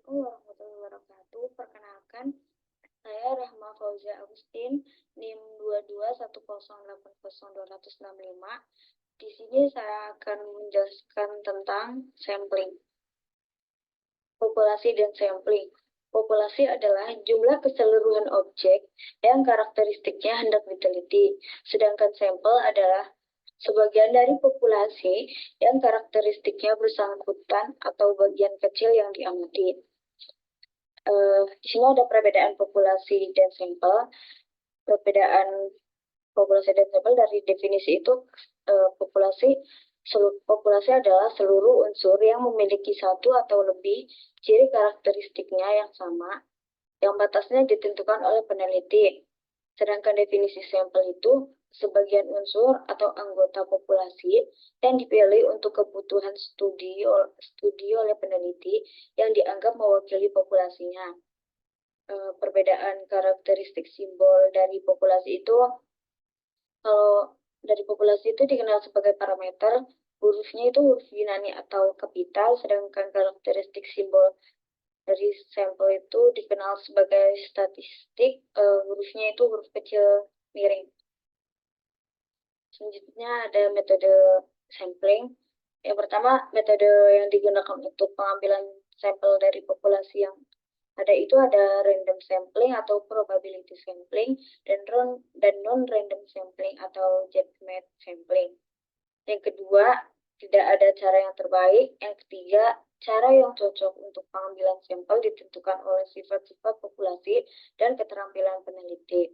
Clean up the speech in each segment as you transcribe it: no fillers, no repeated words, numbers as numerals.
Assalamualaikum warahmatullahi wabarakatuh. Perkenalkan, saya Rahma Fauzia Agustin, NIM 221080265. Di sini saya akan menjelaskan tentang sampling, populasi dan sampling. Populasi adalah jumlah keseluruhan objek yang karakteristiknya hendak diteliti, sedangkan sampel adalah sebagian dari populasi yang karakteristiknya bersangkutan atau bagian kecil yang diamati. Di sini ada perbedaan populasi dan sampel. Perbedaan populasi dan sampel dari definisi itu, populasi adalah seluruh unsur yang memiliki satu atau lebih ciri karakteristiknya yang sama, yang batasnya ditentukan oleh peneliti. Sedangkan definisi sampel itu sebagian unsur atau anggota populasi yang dipilih untuk kebutuhan studi oleh peneliti yang dianggap mewakili populasinya. Perbedaan karakteristik simbol dari populasi itu, kalau dari populasi itu dikenal sebagai parameter, hurufnya itu huruf Yunani atau kapital, sedangkan karakteristik simbol dari sampel itu dikenal sebagai statistik, hurufnya itu huruf kecil miring. Selanjutnya ada metode sampling. Yang pertama, metode yang digunakan untuk pengambilan sampel dari populasi yang ada itu ada random sampling atau probability sampling dan non-random sampling atau judgment sampling. Yang kedua, tidak ada cara yang terbaik. Yang ketiga, cara yang cocok untuk pengambilan sampel ditentukan oleh sifat-sifat populasi dan keterampilan peneliti.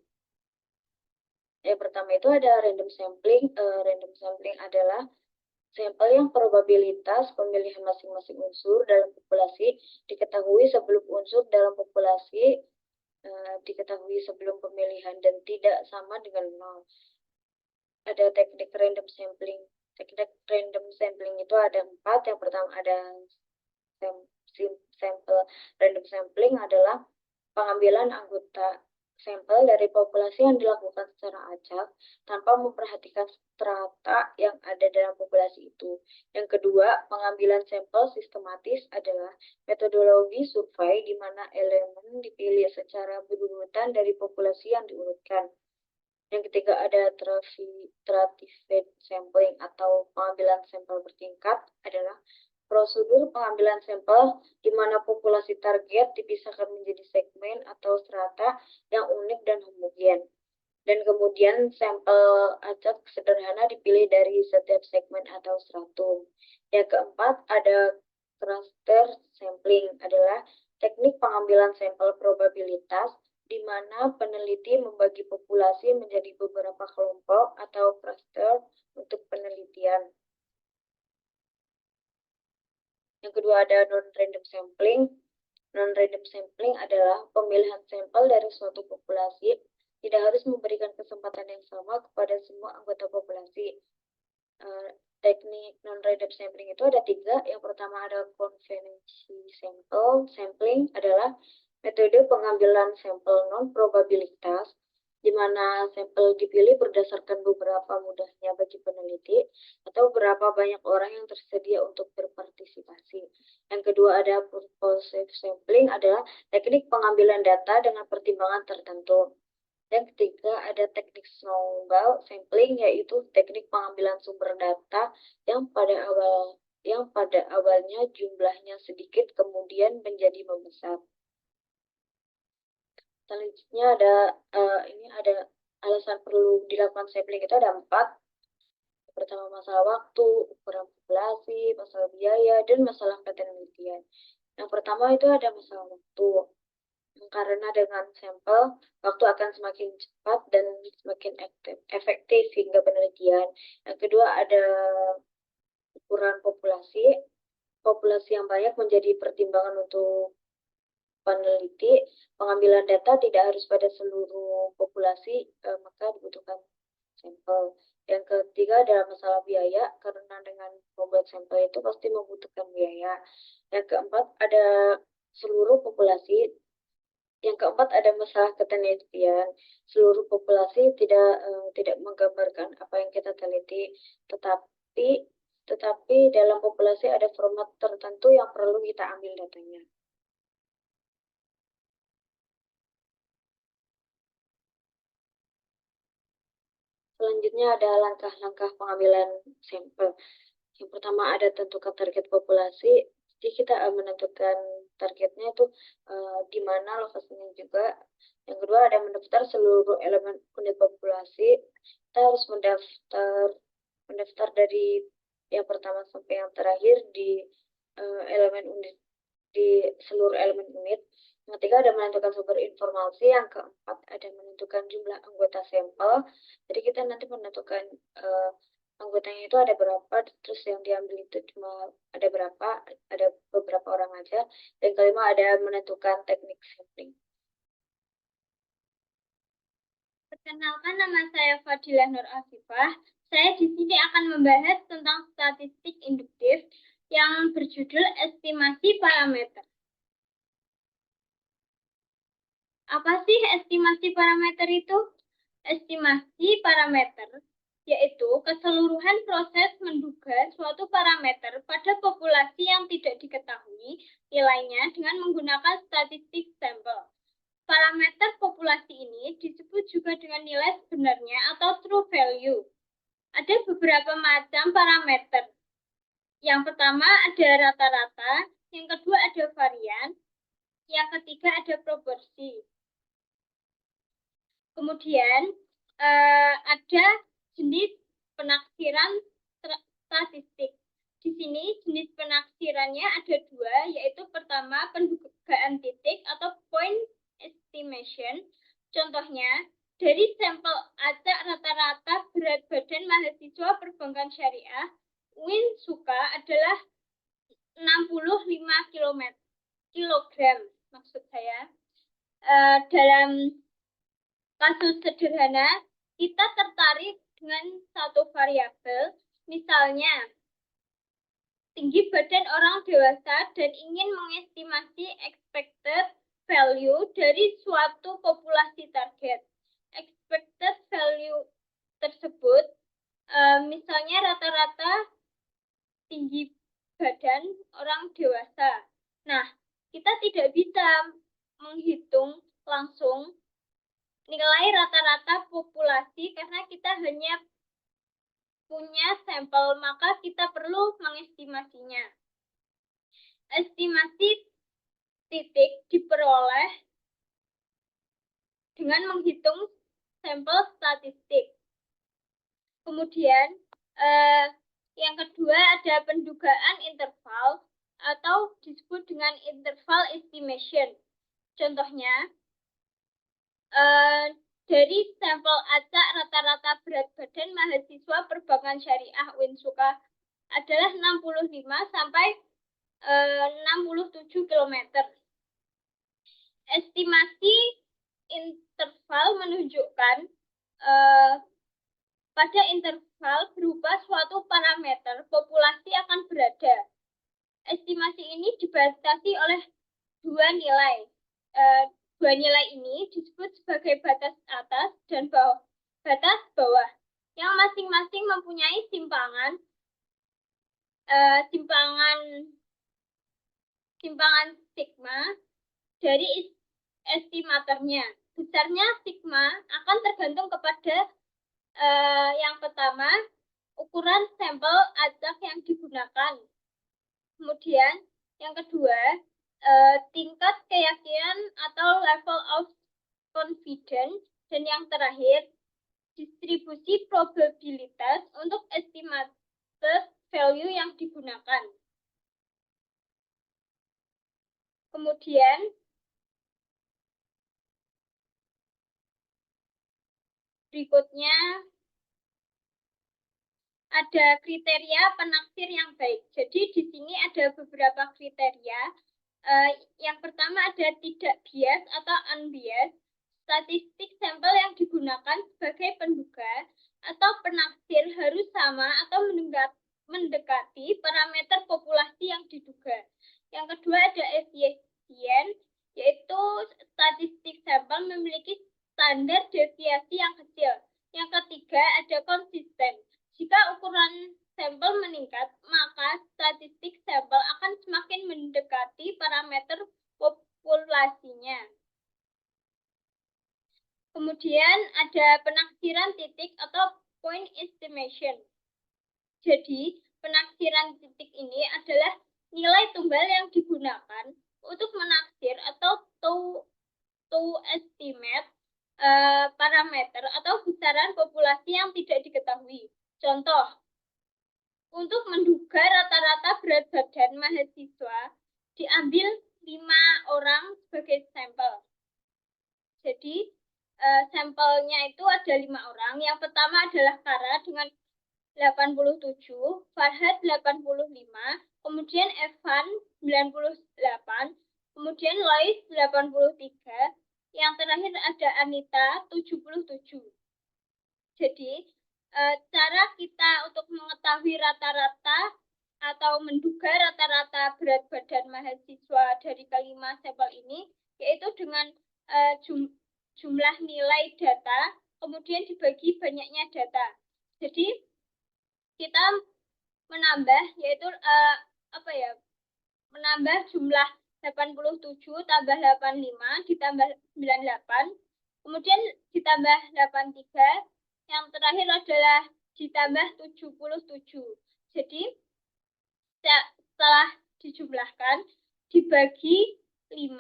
Yang pertama itu ada random sampling. Random sampling adalah sampel yang probabilitas pemilihan masing-masing unsur dalam populasi diketahui sebelum unsur dalam populasi diketahui sebelum pemilihan dan tidak sama dengan nol. Ada teknik random sampling. Teknik random sampling itu ada 4. Yang pertama ada sampel random sampling adalah pengambilan anggota sampel dari populasi yang dilakukan secara acak tanpa memperhatikan strata yang ada dalam populasi itu. Yang kedua, pengambilan sampel sistematis adalah metodologi survei di mana elemen dipilih secara berurutan dari populasi yang diurutkan. Yang ketiga ada stratified sampling atau pengambilan sampel bertingkat adalah prosedur pengambilan sampel di mana populasi target dipisahkan menjadi segmen atau strata yang unik dan homogen. Dan kemudian sampel acak sederhana dipilih dari setiap segmen atau stratum. Yang keempat ada cluster sampling adalah teknik pengambilan sampel probabilitas di mana peneliti membagi populasi menjadi beberapa kelompok atau cluster untuk penelitian. Yang kedua ada non-random sampling. Non-random sampling adalah pemilihan sampel dari suatu populasi tidak harus memberikan kesempatan yang sama kepada semua anggota populasi. Teknik non-random sampling itu ada 3. Yang pertama ada konvensi sampling adalah metode pengambilan sampel non-probabilitas, di mana sampel dipilih berdasarkan beberapa mudahnya bagi peneliti atau berapa banyak orang yang tersedia untuk berpartisipasi. Yang kedua ada purposive sampling adalah teknik pengambilan data dengan pertimbangan tertentu. Yang ketiga ada teknik snowball sampling, yaitu teknik pengambilan sumber data yang pada awalnya jumlahnya sedikit kemudian menjadi membesar. Selanjutnya ada alasan perlu dilakukan sampling itu ada 4. Pertama masalah waktu, ukuran populasi, masalah biaya, dan masalah penelitian. Yang pertama itu ada masalah waktu. Karena dengan sampel, waktu akan semakin cepat dan semakin efektif hingga penelitian. Yang kedua ada ukuran populasi. Populasi yang banyak menjadi pertimbangan untuk peneliti. Pengambilan data tidak harus pada seluruh populasi, maka dibutuhkan sampel. Yang ketiga adalah masalah biaya, karena dengan membuat sampel itu pasti membutuhkan biaya. Yang keempat ada seluruh populasi. Yang keempat ada masalah ketelitian. Seluruh populasi tidak menggambarkan apa yang kita teliti, tetapi dalam populasi ada format tertentu yang perlu kita ambil datanya. Selanjutnya ada langkah-langkah pengambilan sampel. Yang pertama ada tentukan target populasi. Jadi kita menentukan targetnya itu di mana lokasinya juga. Yang kedua ada mendaftar seluruh elemen unit populasi. Kita harus mendaftar dari yang pertama sampai yang terakhir di elemen unit, di seluruh elemen unit. Yang ketiga ada menentukan sumber informasi. Yang keempat ada menentukan jumlah anggota sampel. Jadi kita nanti menentukan anggotanya itu ada berapa, terus yang diambil itu cuma ada berapa, ada beberapa orang aja. Dan kelima ada menentukan teknik sampling. Perkenalkan, nama saya Fadilah Nur Afifah. Saya di sini akan membahas tentang statistik induktif yang berjudul estimasi parameter. Apa sih estimasi parameter itu? Estimasi parameter yaitu keseluruhan proses menduga suatu parameter pada populasi yang tidak diketahui nilainya dengan menggunakan statistik sampel. Parameter populasi ini disebut juga dengan nilai sebenarnya atau true value. Ada beberapa macam parameter. Yang pertama ada rata-rata, yang kedua ada varian, yang ketiga ada proporsi. Kemudian ada jenis penaksiran statistik. Di sini jenis penaksirannya ada dua, yaitu pertama pendugaan titik atau point estimation. Contohnya, dari sampel acak rata-rata berat badan mahasiswa perbankan syariah, Win Suka adalah 65 kilogram, maksud saya. Dalam kasus sederhana, kita tertarik dengan satu variabel, misalnya tinggi badan orang dewasa dan ingin mengestimasi expected value dari suatu populasi target. Expected value tersebut misalnya rata-rata tinggi badan orang dewasa. Nah, kita tidak bisa menghitung langsung nilai rata-rata populasi karena kita hanya punya sampel, maka kita perlu mengestimasinya. Estimasi titik diperoleh dengan menghitung sampel statistik. Kemudian yang kedua ada pendugaan interval atau disebut dengan interval estimation. Contohnya, dari sampel acak rata-rata berat badan mahasiswa perbankan syariah Winsuka adalah 65 sampai 67 km. Estimasi interval menunjukkan pada interval berupa suatu parameter populasi akan berada. Estimasi ini dibatasi oleh dua nilai. Dua nilai ini disebut sebagai batas atas dan batas bawah, yang masing-masing mempunyai simpangan sigma dari estimatornya. Besarnya sigma akan tergantung kepada yang pertama, ukuran sampel acak yang digunakan. Kemudian yang kedua, tingkat keyakinan atau level of confidence, dan yang terakhir distribusi probabilitas untuk estimated value yang digunakan. Kemudian berikutnya ada kriteria penaksir yang baik. Jadi di sini ada beberapa kriteria. Yang pertama ada tidak bias atau unbiased. Statistik sampel yang digunakan sebagai penduga atau penaksir harus sama atau mendekati parameter populasi yang diduga. Yang kedua ada efisien, yaitu statistik sampel memiliki standar deviasi yang kecil. Yang ketiga ada konsisten. Jika ukuran sampel meningkat, maka statistik sampel akan semakin mendekati parameter populasinya. Kemudian ada penaksiran titik atau point estimation. Jadi, penaksiran titik ini adalah nilai tumbal yang digunakan untuk menaksir atau to estimate parameter atau besaran populasi yang tidak diketahui. Contoh, untuk menduga rata-rata berat badan mahasiswa, diambil 5 orang sebagai sampel. Jadi, sampelnya itu ada 5 orang. Yang pertama adalah Kara dengan 87, Farhad 85, kemudian Evan 98, kemudian Lois 83, yang terakhir ada Anita 77. Jadi, cara kita untuk mengetahui rata-rata atau menduga rata-rata berat badan mahasiswa dari kelima sampel ini yaitu dengan jumlah nilai data kemudian dibagi banyaknya data. Jadi kita menambah yaitu menambah jumlah 87 tambah 85 ditambah 98 kemudian ditambah 83 yang terakhir adalah ditambah 77. Jadi setelah dijumlahkan dibagi 5,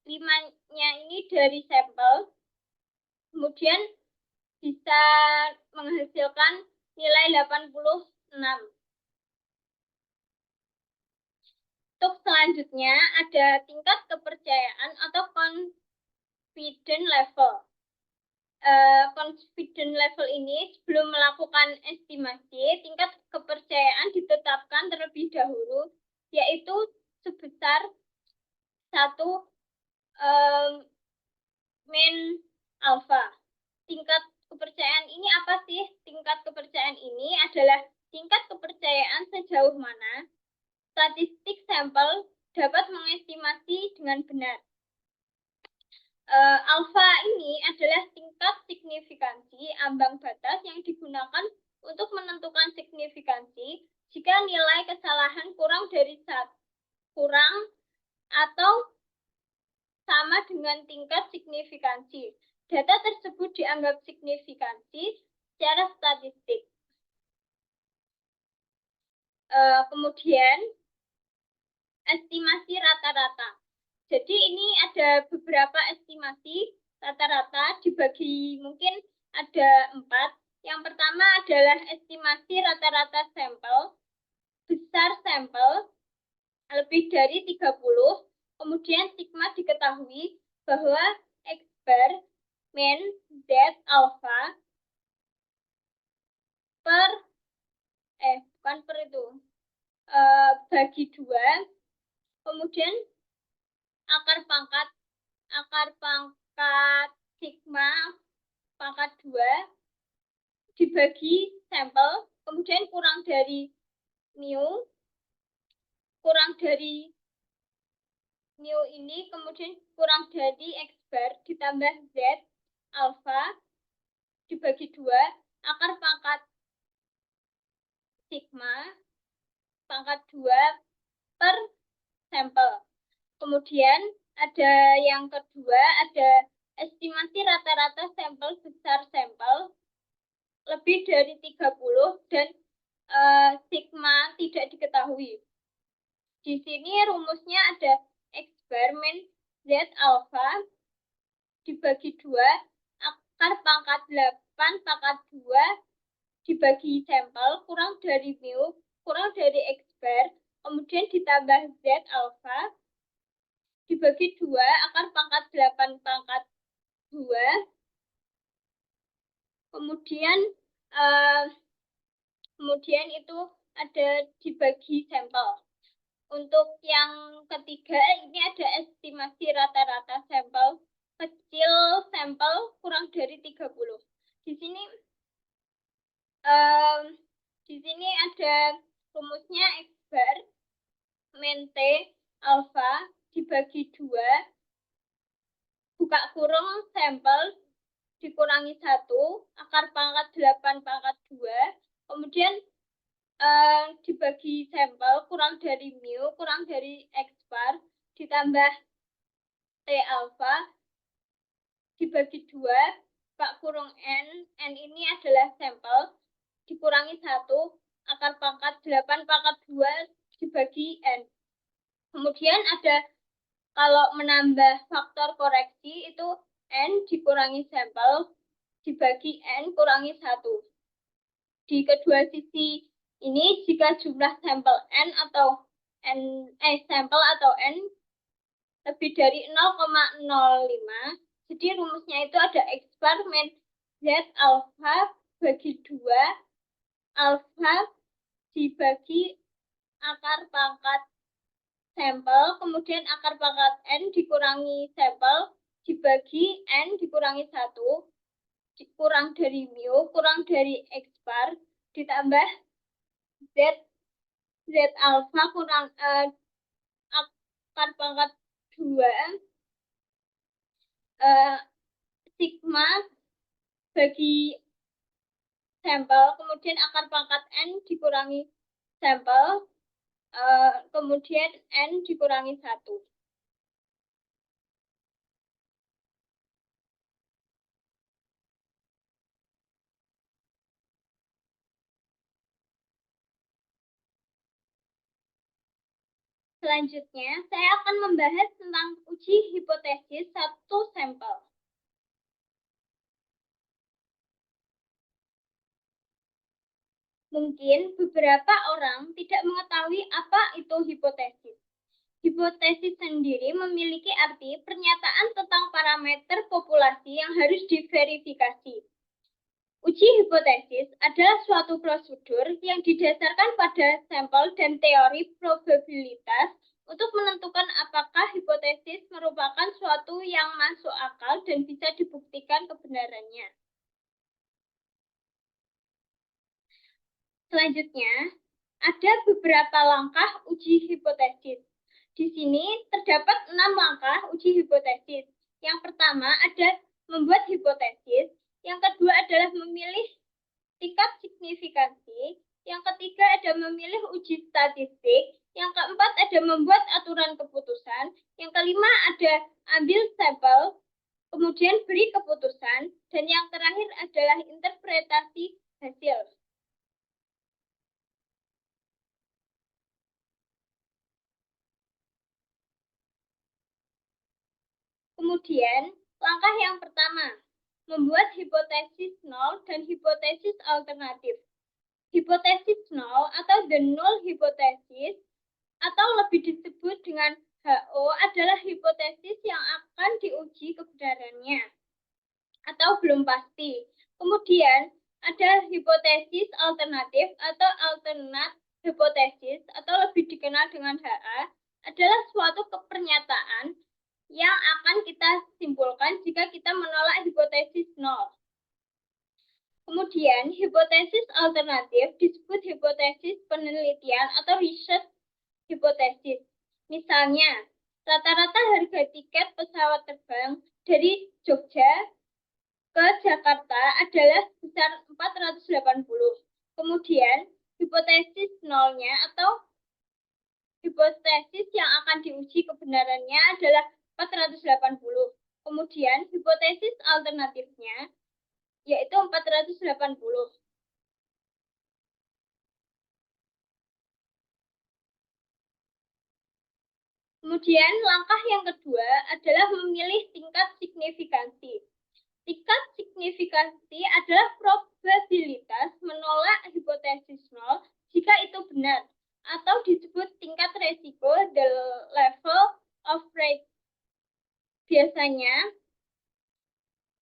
5-nya ini dari sampel, kemudian bisa menghasilkan nilai 86. Untuk selanjutnya ada tingkat kepercayaan atau confidence level. Confidence level ini sebelum melakukan estimasi, tingkat kepercayaan ditetapkan terlebih dahulu, yaitu sebesar 1 mean alpha. Tingkat kepercayaan ini apa sih? Tingkat kepercayaan ini adalah tingkat kepercayaan sejauh mana statistik sampel dapat mengestimasi dengan benar. Alfa ini adalah tingkat signifikansi ambang batas yang digunakan untuk menentukan signifikansi jika nilai kesalahan kurang atau sama dengan tingkat signifikansi. Data tersebut dianggap signifikansi secara statistik. Kemudian estimasi rata-rata. Jadi ini ada beberapa estimasi rata-rata dibagi mungkin ada 4. Yang pertama adalah estimasi rata-rata sampel, besar sampel lebih dari 30, kemudian sigma diketahui bahwa eksperimen Z alpha bagi 2, kemudian akar pangkat sigma pangkat 2 dibagi sampel, kemudian kurang dari mu ini, kemudian kurang dari X bar ditambah Z alpha dibagi 2, akar pangkat sigma pangkat 2 per sampel. Kemudian ada yang kedua, ada estimasi rata-rata sampel besar sampel lebih dari 30 dan sigma tidak diketahui. Di sini rumusnya ada X bar min Z alpha dibagi 2, akar pangkat 8 pangkat 2 dibagi sampel kurang dari mu kurang dari X bar, kemudian ditambah Z alpha dibagi 2, akar pangkat 8 pangkat 2, kemudian itu ada dibagi sampel. Untuk yang ketiga ini ada estimasi rata-rata sampel kecil sampel kurang dari 30. Di sini ada rumusnya X bar min T alpha dibagi 2, buka kurung sampel dikurangi 1, akar pangkat 8 pangkat 2, kemudian dibagi sampel kurang dari mu kurang dari X bar ditambah T alpha dibagi 2, N ini adalah sampel, dikurangi 1, akar pangkat 8 pangkat 2 dibagi N. Kemudian ada, kalau menambah faktor koreksi itu N dikurangi sampel dibagi N kurangi 1. Di kedua sisi ini, jika jumlah sampel N atau sampel atau N lebih dari 0,05, jadi rumusnya itu ada X bar min Z alfa bagi 2 alfa dibagi akar pangkat sampel, kemudian akar pangkat N dikurangi sampel dibagi N dikurangi 1, kurang dari mu, kurang dari X bar, ditambah Z alfa kurang akar pangkat 2 sigma bagi sampel, kemudian akar pangkat N dikurangi sampel, kemudian N dikurangi 1. Selanjutnya, saya akan membahas tentang uji hipotesis satu sampel. Mungkin beberapa orang tidak mengetahui apa itu hipotesis. Hipotesis sendiri memiliki arti pernyataan tentang parameter populasi yang harus diverifikasi. Uji hipotesis adalah suatu prosedur yang didasarkan pada sampel dan teori probabilitas untuk menentukan apakah hipotesis merupakan suatu yang masuk akal dan bisa dibuktikan kebenarannya. Selanjutnya, ada beberapa langkah uji hipotesis. Di sini terdapat 6 langkah uji hipotesis. Yang pertama ada membuat hipotesis, yang kedua adalah memilih tingkat signifikansi, yang ketiga ada memilih uji statistik, yang keempat ada membuat aturan keputusan, yang kelima ada ambil sampel, kemudian beri keputusan, dan yang terakhir adalah interpretasi hasil. Kemudian, langkah yang pertama, membuat hipotesis nol dan hipotesis alternatif. Hipotesis nol atau the null hypothesis atau lebih disebut dengan HO adalah hipotesis yang akan diuji kebenarannya atau belum pasti. Kemudian, ada hipotesis alternatif atau alternate hipotesis atau lebih dikenal dengan HA adalah suatu kepernyataan yang akan kita simpulkan jika kita menolak hipotesis nol. Kemudian, hipotesis alternatif disebut hipotesis penelitian atau research hipotesis. Misalnya, rata-rata harga tiket pesawat terbang dari Jogja ke Jakarta adalah sebesar 480. Kemudian, hipotesis nolnya atau hipotesis yang akan diuji kebenarannya adalah 480. Kemudian hipotesis alternatifnya yaitu 480. Kemudian langkah yang kedua adalah memilih tingkat signifikansi. Tingkat signifikansi adalah probabilitas menolak hipotesis nol jika itu benar, atau disebut tingkat resiko, the level of risk. Biasanya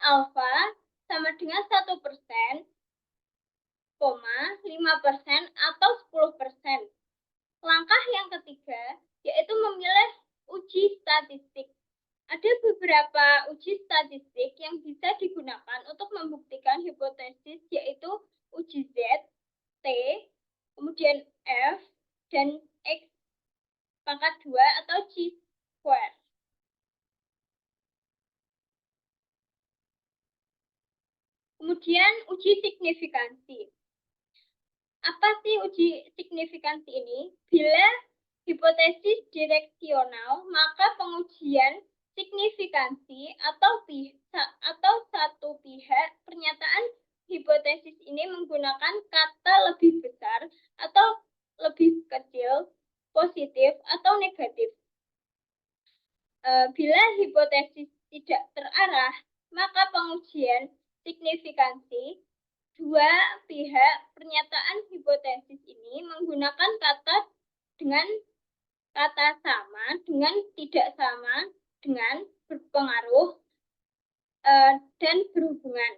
alfa sama dengan 1%, 5% atau 10%. Langkah yang ketiga yaitu memilih uji statistik. Ada beberapa uji statistik yang bisa digunakan untuk membuktikan hipotesis, yaitu uji Z, T, kemudian F, dan X pangkat 2 atau chi-square. Kemudian uji signifikansi. Apa sih uji signifikansi ini? Bila hipotesis direksional, maka pengujian signifikansi atau satu pihak pernyataan hipotesis ini menggunakan kata lebih besar atau lebih kecil, positif atau negatif. Bila hipotesis tidak terarah, maka pengujian signifikansi dua pihak pernyataan hipotesis ini menggunakan kata dengan kata sama, dengan tidak sama, dengan berpengaruh, dan berhubungan.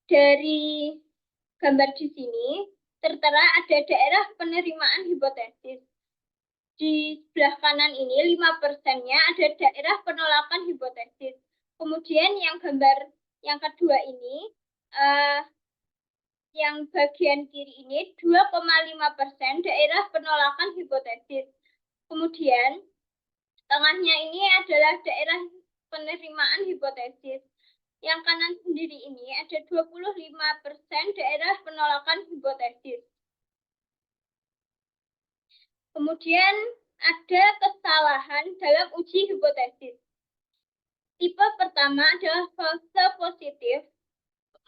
Dari gambar di sini tertera ada daerah penerimaan hipotesis. Di sebelah kanan ini 5%-nya ada daerah penolakan hipotesis. Kemudian yang gambar yang kedua ini, yang bagian kiri ini 2,5% daerah penolakan hipotesis. Kemudian tengahnya ini adalah daerah penerimaan hipotesis. Yang kanan sendiri ini ada 25% daerah penolakan hipotesis. Kemudian ada kesalahan dalam uji hipotesis. Tipe pertama adalah false positif,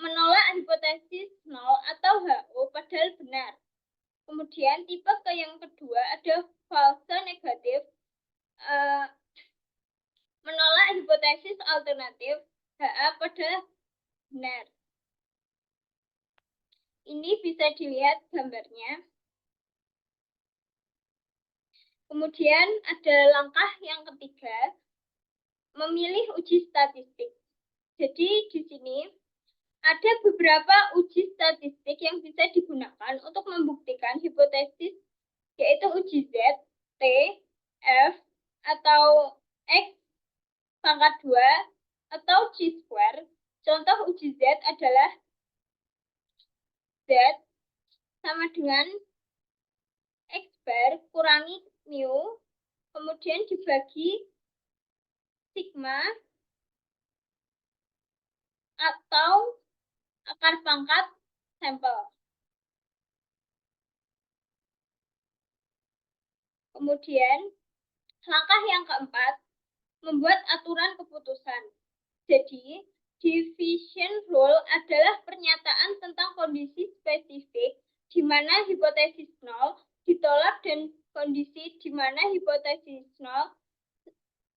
menolak hipotesis 0 atau HO padahal benar. Kemudian tipe yang kedua ada false negatif, menolak hipotesis alternatif HA padahal benar. Ini bisa dilihat gambarnya. Kemudian ada langkah yang ketiga, memilih uji statistik. Jadi di sini ada beberapa uji statistik yang bisa digunakan untuk membuktikan hipotesis, yaitu uji Z, T, F, atau X pangkat 2, atau Chi-square. Contoh uji Z adalah Z sama dengan X bar kurangi mu, kemudian dibagi sigma atau akar pangkat sampel. Kemudian langkah yang keempat, membuat aturan keputusan. Jadi, division rule adalah pernyataan tentang kondisi spesifik di mana hipotesis 0 ditolak dan kondisi di mana hipotesis 0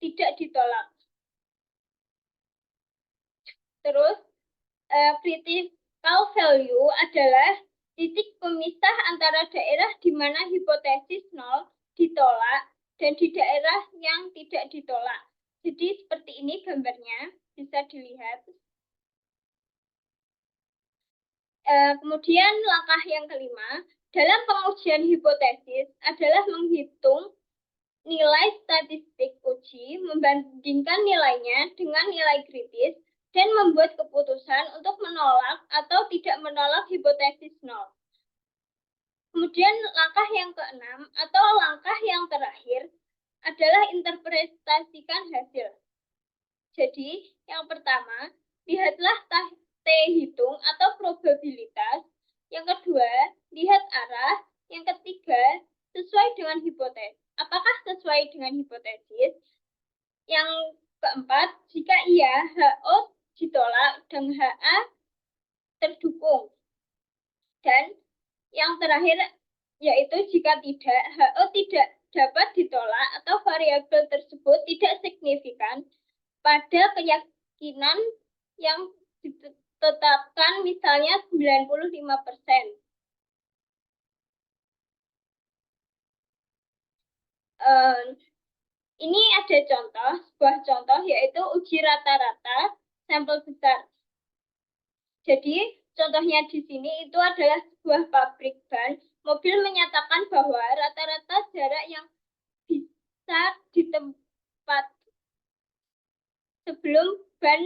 tidak ditolak. Terus, critical value adalah titik pemisah antara daerah di mana hipotesis 0 ditolak dan di daerah yang tidak ditolak. Jadi seperti ini gambarnya, bisa dilihat. Kemudian langkah yang kelima, dalam pengujian hipotesis adalah menghitung nilai statistik uji, membandingkan nilainya dengan nilai kritis, dan membuat keputusan untuk menolak atau tidak menolak hipotesis 0. Kemudian langkah yang keenam atau langkah yang terakhir adalah interpretasikan hasil. Jadi yang pertama, lihatlah T hitung atau probabilitas. Yang kedua, lihat arah. Yang ketiga, sesuai dengan hipotesis. Apakah sesuai dengan hipotesis? Yang keempat, jika iya, HO ditolak dan HA terdukung. Dan yang terakhir, yaitu jika tidak, HO tidak dapat ditolak atau variabel tersebut tidak signifikan pada keyakinan yang ditetapkan, misalnya 95%. Ini ada sebuah contoh yaitu uji rata-rata sampel besar. Jadi contohnya di sini itu adalah sebuah pabrik ban. Mobil menyatakan bahwa rata-rata jarak yang bisa ditempat sebelum ban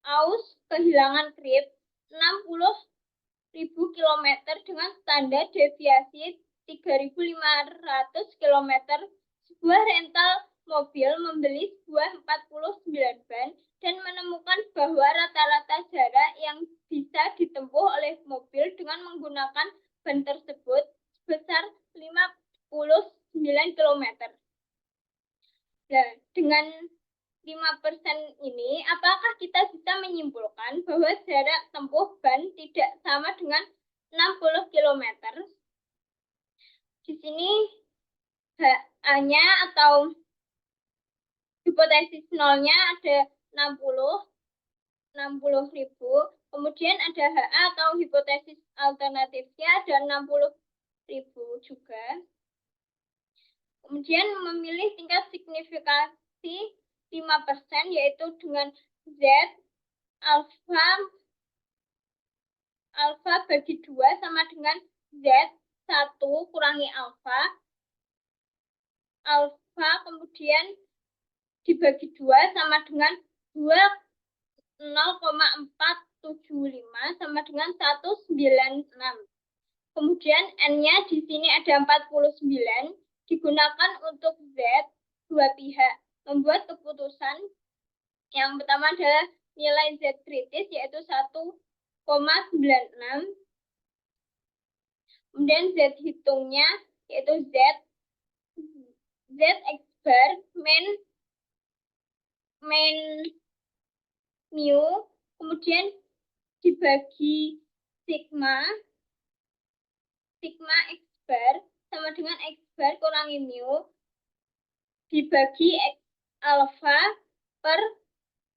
aus kehilangan grip 60.000 km dengan standar deviasi 3.500 km. Sebuah rental mobil membeli sebuah 49 ban dan menemukan bahwa rata-rata jarak yang bisa ditempuh oleh mobil dengan menggunakan ban tersebut sebesar 59 km. Nah, dengan 5% ini, apakah kita bisa menyimpulkan bahwa jarak tempuh ban tidak sama dengan 60 km? Di sini HA-nya atau hipotesis nolnya ada 60.000. Kemudian ada HA atau hipotesis alternatifnya ada 60.000 juga. Kemudian memilih tingkat signifikansi 5% yaitu dengan Z alfa bagi 2 sama dengan Z1 kurangi alfa kemudian dibagi 2 sama dengan 0,475 sama dengan 196. Kemudian N-nya di sini ada 49 digunakan untuk Z dua pihak. Membuat keputusan yang pertama adalah nilai Z kritis yaitu 1,96. Kemudian Z hitungnya yaitu Z X bar main mu kemudian dibagi sigma X bar sama dengan X bar kurangi mu dibagi X alfa per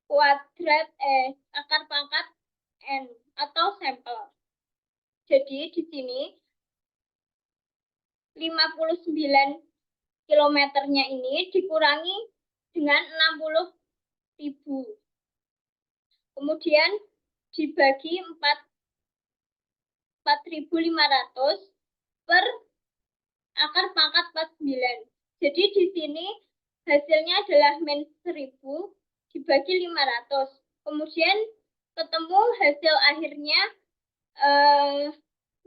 kuadrat akar pangkat N atau sampel. Jadi di sini 59 kilometernya ini dikurangi dengan 60.000. Kemudian dibagi 4.500 per akar pangkat 49. Jadi di sini hasilnya adalah min 1000 dibagi 500. Kemudian ketemu hasil akhirnya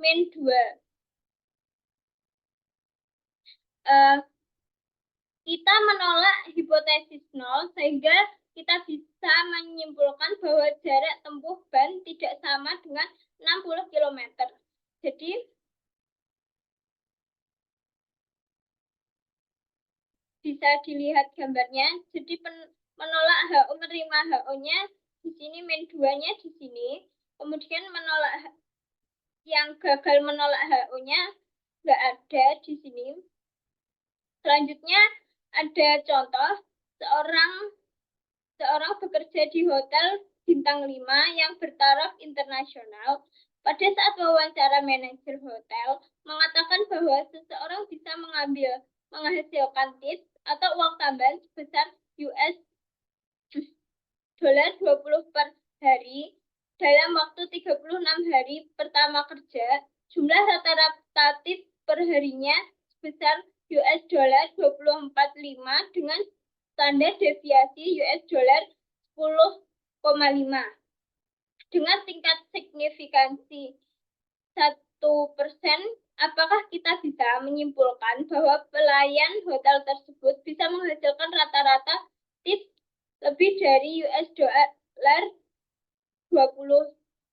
min 2. Kita menolak hipotesis nol sehingga kita bisa menyimpulkan bahwa jarak tempuh ban tidak sama dengan 60 km. Jadi bisa dilihat gambarnya. Jadi menolak HO menerima HO-nya di sini min 2-nya di sini. Kemudian menolak yang gagal menolak HO-nya nggak ada di sini. Selanjutnya ada contoh seorang bekerja di hotel bintang 5 yang bertaraf internasional. Pada saat wawancara, manajer hotel mengatakan bahwa seseorang bisa menghasilkan tips atau uang tambahan sebesar US $20 per hari dalam waktu 36 hari pertama kerja. Jumlah rata-rata tips per harinya sebesar US $20.45 dengan standar deviasi US $10,5. Dengan tingkat signifikansi 1%, apakah kita bisa menyimpulkan bahwa pelayan hotel tersebut bisa menghasilkan rata-rata tips lebih dari US $20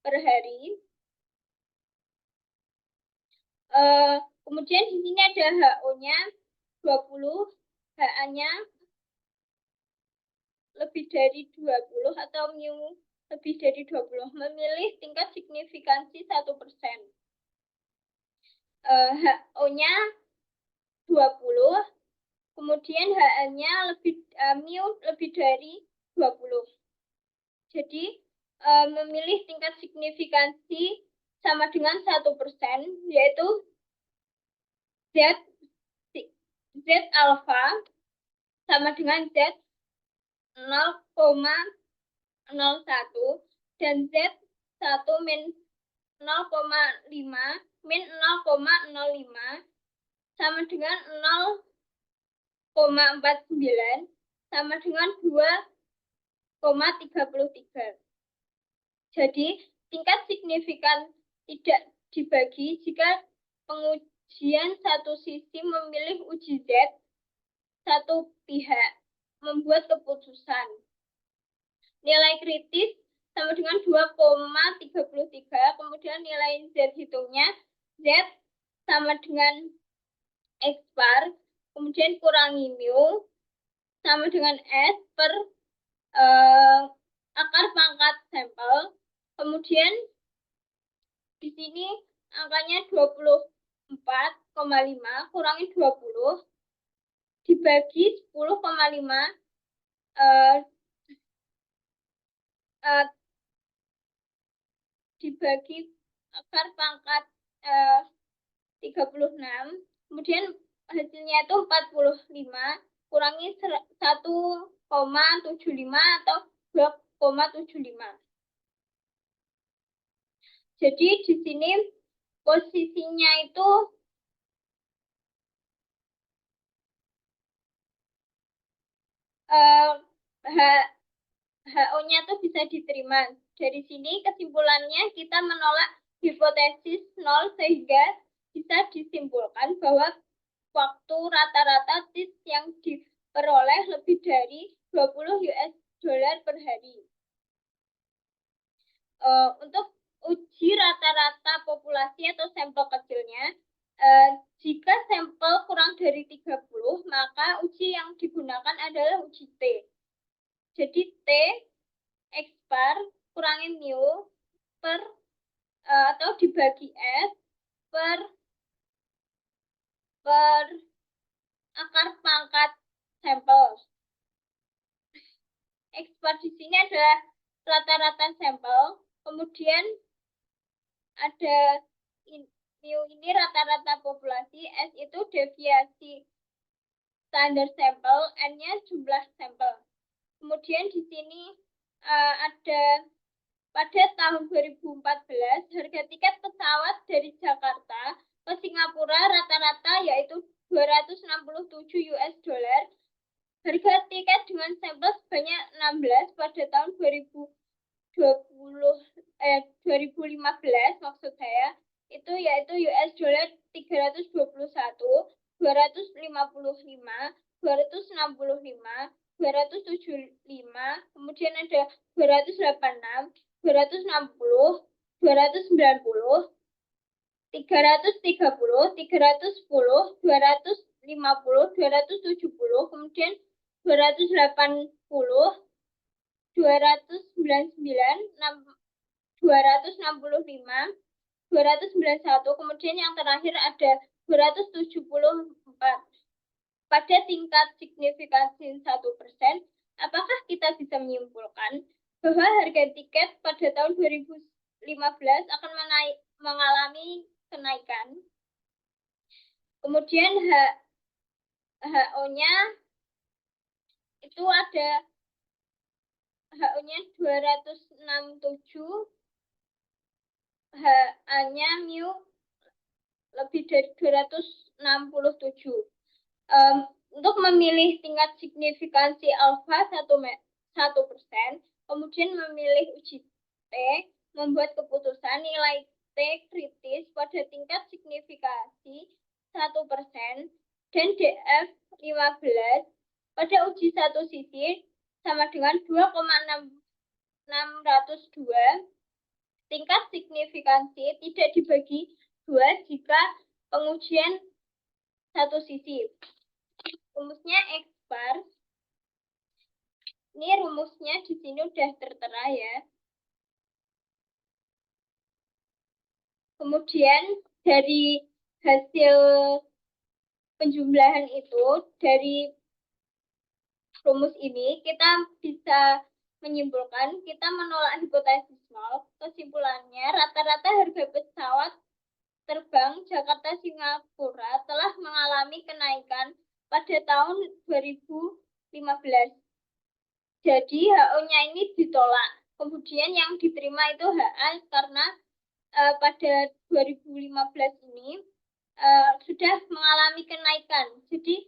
per hari? Kemudian di sini ada HO-nya 20, HA-nya lebih dari 20 atau mu lebih dari 20. Memilih tingkat signifikansi 1%. HO-nya 20, kemudian HA-nya mu lebih dari 20. Jadi memilih tingkat signifikansi sama dengan 1%, yaitu Z alfa sama dengan Z 0,01 dan Z1 min 0,5 min 0,05 sama dengan 0,49 sama dengan 2,33. Jadi tingkat signifikan tidak dibagi jika pengujian satu sisi memilih uji Z satu pihak membuat keputusan. Nilai kritis sama dengan 2,33, kemudian nilai Z hitungnya Z sama dengan X bar, kemudian kurangi mu, sama dengan S per akar pangkat sampel. Kemudian di sini angkanya 24,5 kurangi 20 dibagi 10,5 dibagi akar pangkat 36, kemudian hasilnya itu 45 kurangi 1,75 atau 2,75. Jadi di sini posisinya itu HO-nya tuh bisa diterima. Dari sini kesimpulannya kita menolak hipotesis 0 sehingga bisa disimpulkan bahwa waktu rata-rata TIS yang diperoleh lebih dari 20 US dollar per hari. Untuk uji rata-rata populasi atau sampel kecilnya, jika sampel kurang dari 30, maka uji yang digunakan adalah uji T. Jadi T X bar kurangi mu per atau dibagi S per akar pangkat sampel. X bar di sini adalah rata-rata sampel, kemudian ada mu ini rata-rata populasi, S itu deviasi standar sampel, N-nya jumlah sampel. Kemudian di sini ada pada tahun 2014 harga tiket pesawat dari Jakarta ke Singapura rata-rata yaitu 267 US dollar. Harga tiket dengan sampel sebanyak 16 pada tahun 2015 maksud saya itu yaitu US dollar 321, 255, 265, 275, kemudian ada 286, 260, 290, 330, 310, 250, 270, kemudian 280, 299, 265, 291, kemudian yang terakhir ada 274. Pada tingkat signifikansi 1%, apakah kita bisa menyimpulkan bahwa harga tiket pada tahun 2015 akan mengalami kenaikan? Kemudian HO-nya itu ada HO-nya 267, HA-nya mu lebih dari 267. Untuk memilih tingkat signifikansi alfa 1%, kemudian memilih uji T, membuat keputusan nilai T kritis pada tingkat signifikansi 1% dan DF 15 pada uji satu sisi sama dengan 2,602. Tingkat signifikansi tidak dibagi 2 jika pengujian satu sisi. Rumusnya X bar. Ini rumusnya di sini udah tertera ya. Kemudian dari hasil penjumlahan itu, dari rumus ini kita bisa menyimpulkan kita menolak hipotesis 0. Kesimpulannya rata-rata harga pesawat terbang Jakarta-Singapura telah mengalami kenaikan pada tahun 2015. Jadi HO-nya ini ditolak. Kemudian yang diterima itu HA karena pada 2015 ini sudah mengalami kenaikan. Jadi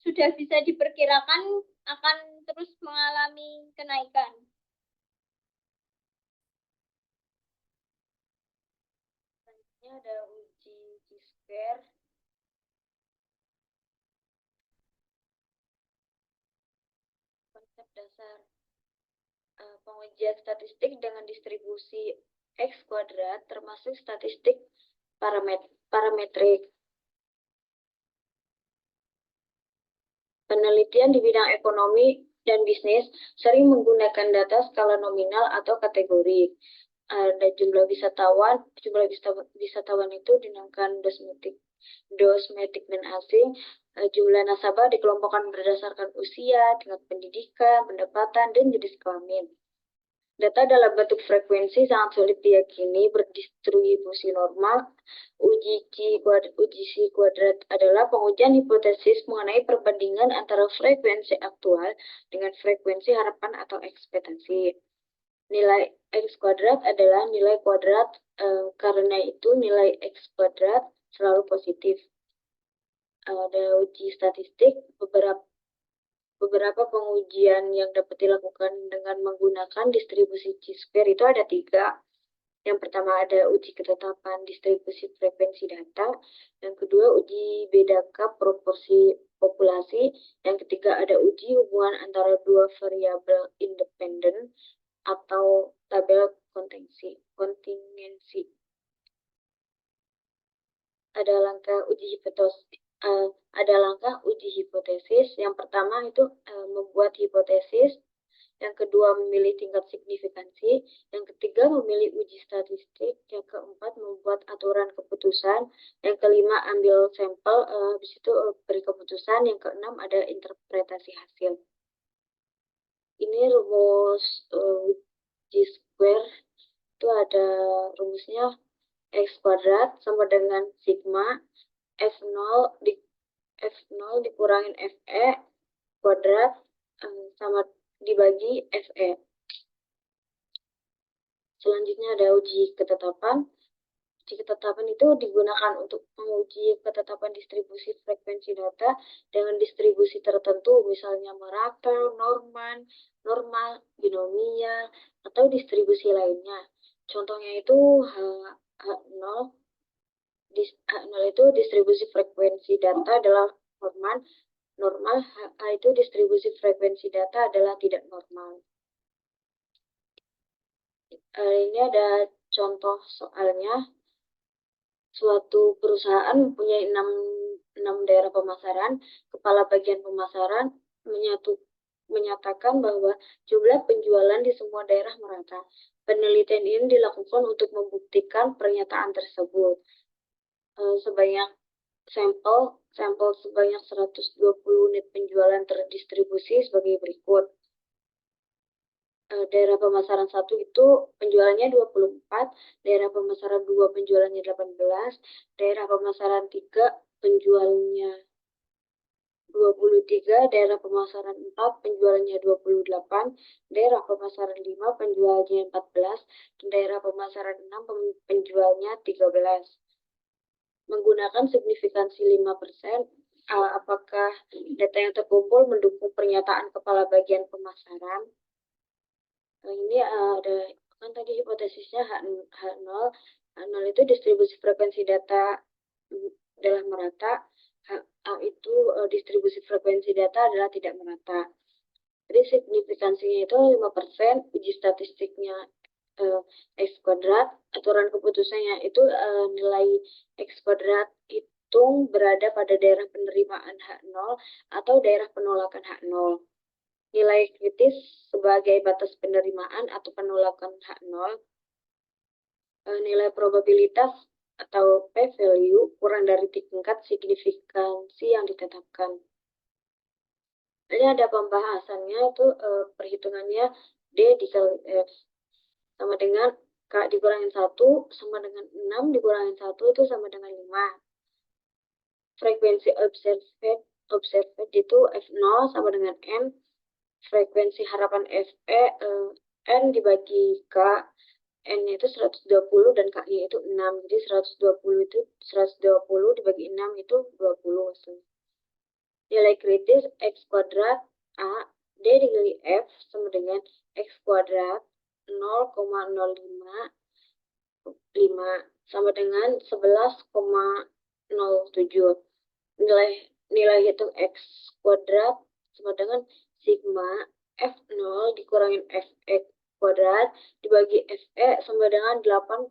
sudah bisa diperkirakan akan terus mengalami kenaikan. Selanjutnya ada uji T-square. Konsep dasar pengujian statistik dengan distribusi X kuadrat termasuk statistik parametrik. Penelitian di bidang ekonomi dan bisnis sering menggunakan data skala nominal atau kategori. Ada jumlah wisatawan itu dinamakan domestik dan asing. Jumlah nasabah dikelompokkan berdasarkan usia, tingkat pendidikan, pendapatan, dan jenis kelamin. Data dalam bentuk frekuensi sangat sulit diyakini berdistribusi normal. Uji C kuadrat adalah pengujian hipotesis mengenai perbandingan antara frekuensi aktual dengan frekuensi harapan atau ekspektasi. Nilai X kuadrat adalah nilai kuadrat, karena itu nilai X kuadrat selalu positif. Ada uji statistik, beberapa pengujian yang dapat dilakukan dengan menggunakan distribusi chi-square itu ada 3. Yang pertama ada uji ketetapan distribusi frekuensi data. Yang kedua uji beda-kap proporsi populasi. Yang ketiga ada uji hubungan antara dua variabel independen atau tabel kontingensi. Ada langkah uji hipotesis. Yang pertama itu membuat hipotesis. Yang kedua memilih tingkat signifikansi. Yang ketiga memilih uji statistik. Yang keempat membuat aturan keputusan. Yang kelima ambil sampel, habis itu beri keputusan. Yang keenam ada interpretasi hasil. Ini rumus uji square itu ada rumusnya X kuadrat sama dengan sigma F0 dikurangin FE kuadrat sama dibagi FE. Selanjutnya ada uji ketetapan. Uji ketetapan itu digunakan untuk menguji ketetapan distribusi frekuensi data dengan distribusi tertentu, misalnya merata, normal, binomial, atau distribusi lainnya. Contohnya itu H0 itu distribusi frekuensi data adalah normal, H itu distribusi frekuensi data adalah tidak normal. Ini ada contoh soalnya. Suatu perusahaan mempunyai 6 daerah pemasaran. Kepala bagian pemasaran menyatakan bahwa jumlah penjualan di semua daerah merata. Penelitian ini dilakukan untuk membuktikan pernyataan tersebut. Sebanyak sampel sebanyak 120 unit penjualan terdistribusi sebagai berikut. Daerah pemasaran 1 itu penjualannya 24, daerah pemasaran 2 penjualannya 18, daerah pemasaran 3 penjualnya 23, daerah pemasaran 4 penjualannya 28, daerah pemasaran 5 penjualnya 14, dan daerah pemasaran 6 penjualnya 13. Menggunakan signifikansi 5%, apakah data yang terkumpul mendukung pernyataan kepala bagian pemasaran? Ini ada kan tadi hipotesisnya H0 itu distribusi frekuensi data adalah merata, H itu distribusi frekuensi data adalah tidak merata. Jadi signifikansinya itu 5%, uji statistiknya X kuadrat, aturan keputusannya itu nilai X kuadrat hitung berada pada daerah penerimaan H0 atau daerah penolakan H0. Nilai kritis sebagai batas penerimaan atau penolakan H0, nilai probabilitas atau p-value kurang dari tingkat signifikansi yang ditetapkan. Ini ada pembahasannya itu perhitungannya D dikali F sama dengan K dikurangin 1 sama dengan 6 dikurangin 1 itu sama dengan 5. Frekuensi observed itu F0 sama dengan M. Frekuensi harapan FE N dibagi K, N itu 120 dan K-nya itu 6. Jadi 120 dibagi 6 itu 20. Nilai kritis X kuadrat A D dikali F sama dengan X kuadrat 0,055 sama dengan 11,07. Nilai hitung X kuadrat sama dengan sigma F0 dikurangin Fe kuadrat dibagi Fe sama dengan 8,9.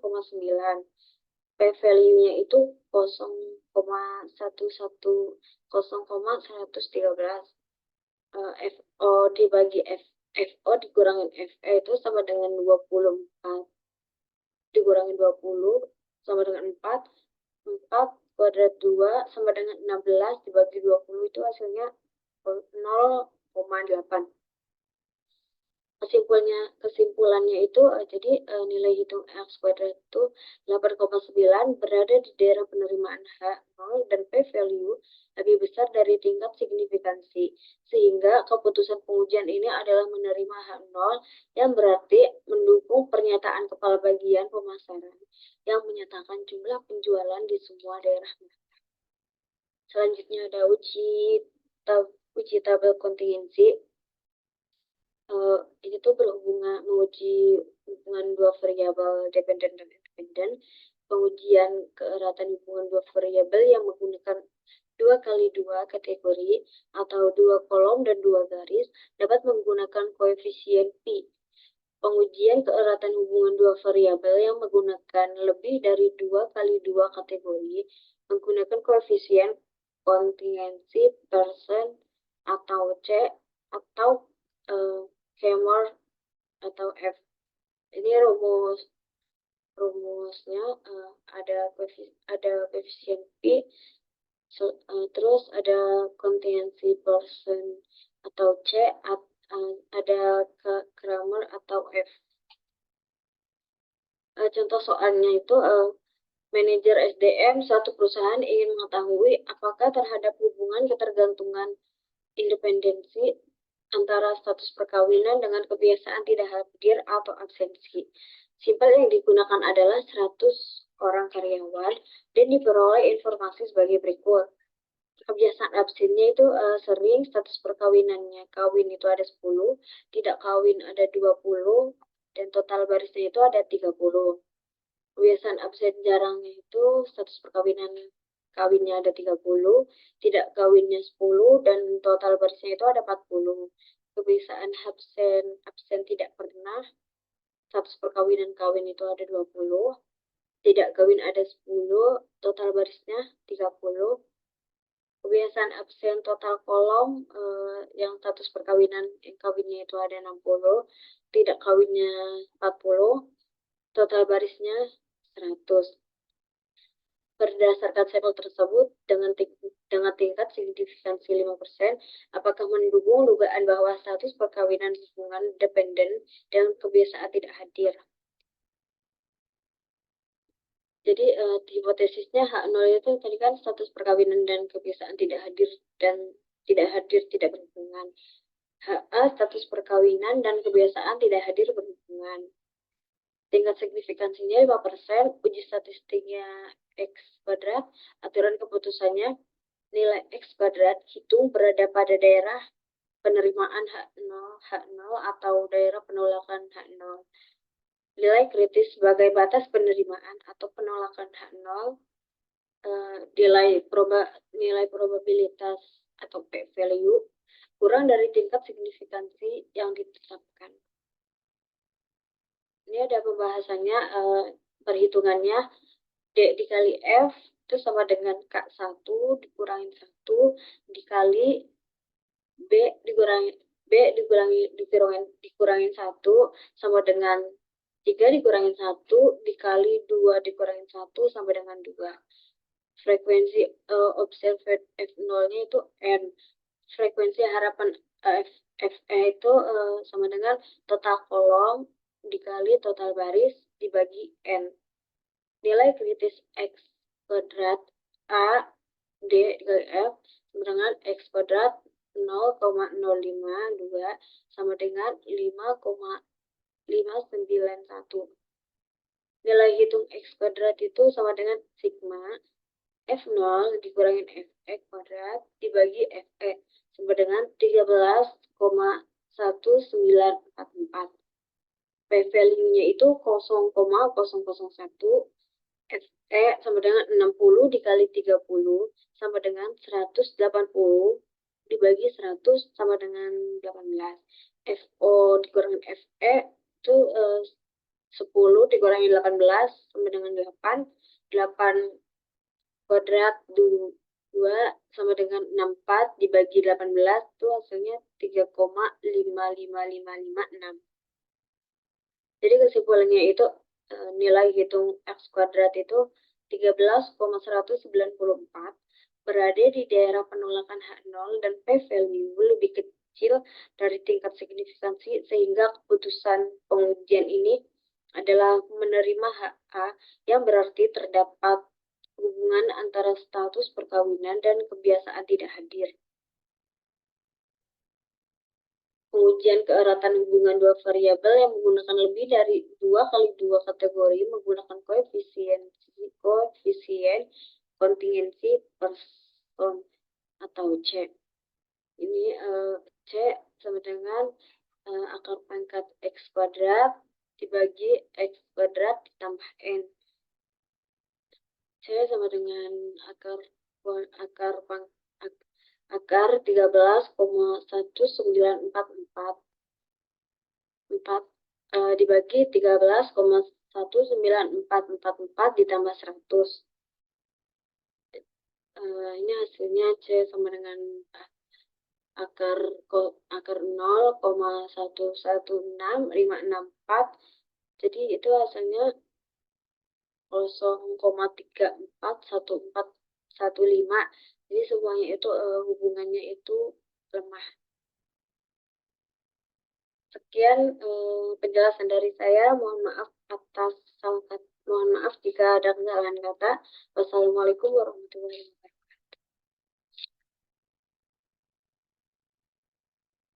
P-value-nya itu 0,113. FO dibagi FO dikurangin FE itu sama dengan 24. Dikurangi 20 sama dengan 4. 4 kuadrat 2 sama dengan 16 dibagi 20 itu hasilnya 0,8. Kesimpulannya itu jadi nilai hitung X kuadrat itu 8,9 berada di daerah penerimaan H0 dan P value lebih besar dari tingkat signifikansi, sehingga keputusan pengujian ini adalah menerima H0 yang berarti mendukung pernyataan kepala bagian pemasaran yang menyatakan jumlah penjualan di semua daerah. Selanjutnya ada uji tabel kontingensi. Ini tuh menguji hubungan dua variabel dependen dan independen. Pengujian keeratan hubungan dua variabel yang menggunakan 2x2 kategori atau 2 kolom dan 2 garis dapat menggunakan koefisien Pi. Pengujian keeratan hubungan dua variabel yang menggunakan lebih dari 2x2 kategori menggunakan koefisien kontingensi persen atau C atau Hammer atau F. Ini rumusnya ada koefisien P, terus ada kontingensi persen atau C, ada Kramer atau F. Contoh soalnya itu manajer SDM suatu perusahaan ingin mengetahui apakah terhadap hubungan ketergantungan independensi antara status perkawinan dengan kebiasaan tidak hadir atau absensi. Simpel yang digunakan adalah 100 orang karyawan dan diperoleh informasi sebagai berikut. Kebiasaan absennya itu sering status perkawinannya. Kawin itu ada 10, tidak kawin ada 20, dan total barisnya itu ada 30. Kebiasaan absen jarangnya itu status kawinnya ada 30, tidak kawinnya 10, dan total barisnya itu ada 40. Kebiasaan absen tidak pernah, status perkawinan kawin itu ada 20, tidak kawin ada 10, total barisnya 30. Kebiasaan absen total kolom yang status perkawinan yang kawinnya itu ada 60, tidak kawinnya 40, total barisnya 100. Berdasarkan sampel tersebut dengan tingkat signifikansi 5%, apakah mendukung dugaan bahwa status perkawinan hubungan dependen dan kebiasaan tidak hadir? Jadi hipotesisnya H0 itu tadi kan status perkawinan dan kebiasaan tidak hadir tidak berhubungan. HA status perkawinan dan kebiasaan tidak hadir berhubungan. Tingkat signifikansinya 5%, uji statistiknya X kuadrat, aturan keputusannya nilai X kuadrat hitung berada pada daerah penerimaan H0 atau daerah penolakan H0. Nilai kritis sebagai batas penerimaan atau penolakan H0, nilai probabilitas atau P value kurang dari tingkat signifikansi yang ditetapkan. Ini ada pembahasannya, perhitungannya D dikali F itu sama dengan K1 dikurangin 1 dikali dikurangin 1 sama dengan 3 dikurangin 1 dikali 2 dikurangin 1 sama dengan 2. Frekuensi observed F0-nya itu N. Frekuensi harapan FE itu sama dengan total kolom dikali total baris dibagi N. Nilai kritis X kuadrat A D dikali F sama dengan X kuadrat 0,052 sama dengan 5,591. Nilai hitung X kuadrat itu sama dengan sigma F0 dikurangin FE kuadrat dibagi FE sama dengan 13,1944. P value-nya itu 0,001, FE sama dengan 60 dikali 30 sama dengan 180 dibagi 100 sama dengan 18. FO dikurangin FE itu 10 dikurangi 18 sama dengan 8. 8 kuadrat 2 2 sama dengan 64 dibagi 18 itu hasilnya 3,55556. Jadi kesimpulannya itu nilai hitung X kuadrat itu 13,194 berada di daerah penolakan H0 dan p-value lebih kecil dari tingkat signifikansi sehingga keputusan pengujian ini adalah menerima HA yang berarti terdapat hubungan antara status perkawinan dan kebiasaan tidak hadir. Pengujian keeratan hubungan dua variabel yang menggunakan lebih dari 2 kali 2 kategori menggunakan koefisien kontingensi person atau C. Ini C sama dengan akar pangkat X kuadrat dibagi X kuadrat ditambah N. C sama dengan akar 13,1944 dibagi 13,19444 ditambah 100. Ini hasilnya C sama dengan akar 0,116564. Jadi itu hasilnya 0,341415. Jadi semuanya itu hubungannya itu lemah. Sekian penjelasan dari saya. Mohon maaf jika ada kesalahan kata. Wassalamualaikum warahmatullahi wabarakatuh.